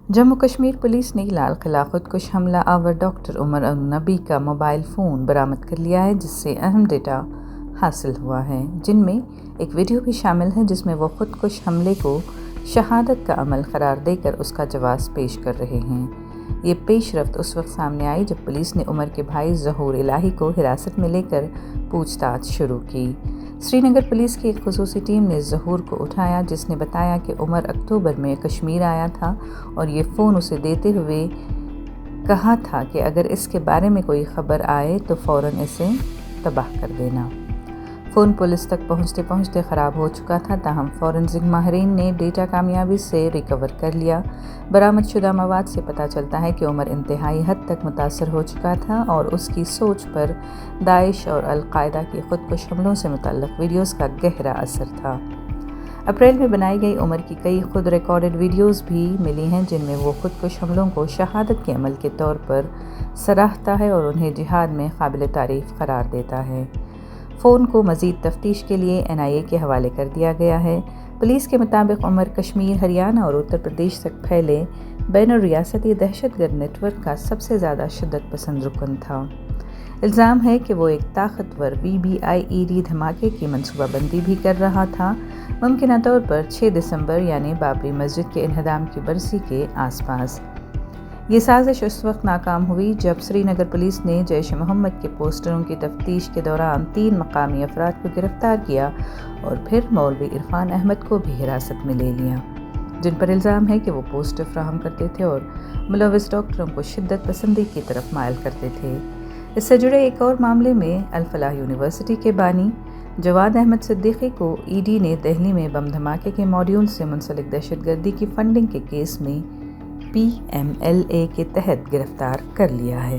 Jammu Kashmir police ने लाल किला खुदकुश हमला our doctor Umar नबी का मोबाइल फ़ोन बरामद कर लिया है, जिससे अहम डेटा हासिल हुआ है, जिनमें एक वीडियो भी शामिल है जिसमें वो खुदकुश हमले को शहादत का अमल करार देकर उसका जवाब पेश कर रहे हैं। ये पेशरफ्त उस वक्त सामने आई जब पुलिस ने उमर के भाई ज़हूर इलाही को हिरासत में लेकर पूछताछ शुरू की। श्रीनगर पुलिस की एक खुसूसी टीम ने ज़हूर को उठाया, जिसने बताया कि उमर अक्टूबर में कश्मीर आया था और ये फ़ोन उसे देते हुए कहा था कि अगर इसके बारे में कोई ख़बर आए तो फ़ौरन इसे तबाह कर देना। फ़ोन पुलिस तक पहुंचते पहुंचते ख़राब हो चुका था, ताहम फ़ॉरेंसिक माहिरीन ने डेटा कामयाबी से रिकवर कर लिया। बरामद शुदा मवाद से पता चलता है कि उमर इंतहाई हद तक मुतासर हो चुका था और उसकी सोच पर दाइश और अल-कायदा के खुदकुश हमलों से मुतल्लिक़ वीडियोज़ का गहरा असर था। अप्रैल में बनाई गई उमर की कई खुद रिकॉर्डेड वीडियोज़ भी मिली हैं, जिनमें वो खुदकुश हमलों को शहादत के अमल के तौर पर सराहता है और उन्हें जिहाद में काबिल तारीफ़ करार देता है। फ़ोन को मज़ीद तफ्तीश के लिए NIA के हवाले कर दिया गया है। पुलिस के मुताबिक उमर कश्मीर, हरियाणा और उत्तर प्रदेश तक फैले बैन रियासती दहशतगर्द नेटवर्क का सबसे ज़्यादा शिद्दत पसंद रुकन था। इल्ज़ाम है कि वो एक ताकतवर BBIED धमाके की मनसूबाबंदी भी कर रहा था, मुमकिना तौर पर 6 दिसंबर यानी बाबरी मस्जिद के इन्हदाम की बरसी के आसपास। ये साजिश उस वक्त नाकाम हुई जब श्रीनगर पुलिस ने जैश मोहम्मद के पोस्टरों की तफ्तीश के दौरान 3 मकामी अफराद को गिरफ्तार किया और फिर मौलवी इरफान अहमद को भी हिरासत में ले लिया, जिन पर इल्ज़ाम है कि वो पोस्टर फ्राहम करते थे और मुलव्विस डॉक्टरों को शिद्दत पसंदी की तरफ मायल करते थे। इससे जुड़े एक और मामले में अल-फलाह यूनिवर्सिटी के बानी जवाद अहमद सिद्दीकी को ED ने दिल्ली में बम धमाके के मॉड्यूल से मुंसलिक दहशतगर्दी की फंडिंग के केस में PMLA के तहत गिरफ्तार कर लिया है।